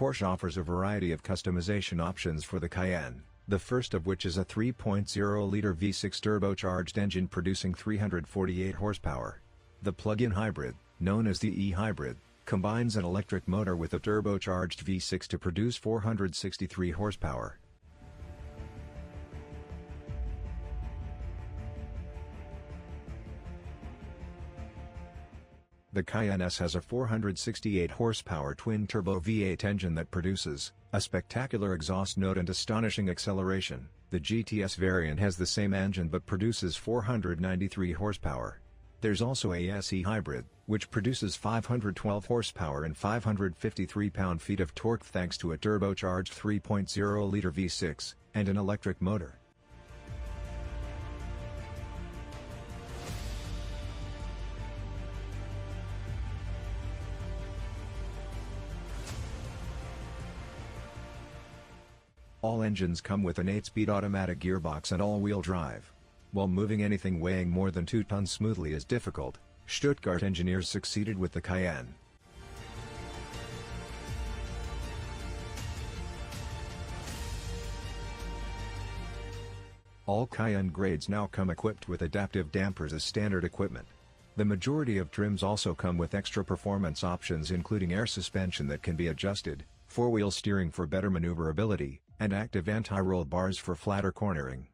Porsche offers a variety of customization options for the Cayenne, the first of which is a 3.0-liter V6 turbocharged engine producing 348 horsepower. The plug-in hybrid, known as the e-hybrid, combines an electric motor with a turbocharged V6 to produce 463 horsepower. The Cayenne S has a 468 horsepower twin-turbo V8 engine that produces a spectacular exhaust note and astonishing acceleration. The GTS variant has the same engine but produces 493 horsepower. There's also a SE hybrid, which produces 512 horsepower and 553 pound-feet of torque thanks to a turbocharged 3.0-liter V6 and an electric motor. All engines come with an 8-speed automatic gearbox and all-wheel drive. While moving anything weighing more than 2 tons smoothly is difficult, Stuttgart engineers succeeded with the Cayenne. All Cayenne grades now come equipped with adaptive dampers as standard equipment. The majority of trims also come with extra performance options including air suspension that can be adjusted, 4-wheel steering for better maneuverability, and active anti-roll bars for flatter cornering.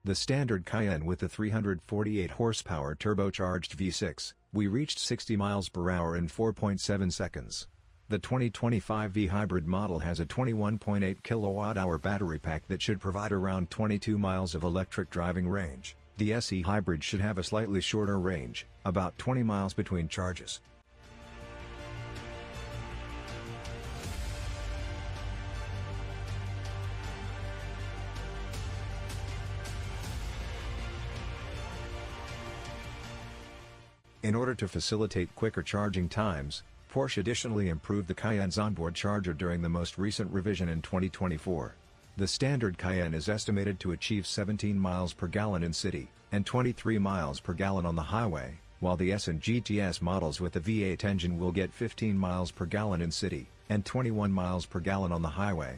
The standard Cayenne with the 348 horsepower turbocharged V6, we reached 60 miles per hour in 4.7 seconds. The 2025 V-Hybrid model has a 21.8 kWh battery pack that should provide around 22 miles of electric driving range. The SE Hybrid should have a slightly shorter range, about 20 miles between charges. In order to facilitate quicker charging times, Porsche additionally improved the Cayenne's onboard charger during the most recent revision in 2024. The standard Cayenne is estimated to achieve 17 miles per gallon in city, and 23 miles per gallon on the highway, while the S and GTS models with the V8 engine will get 15 miles per gallon in city, and 21 miles per gallon on the highway.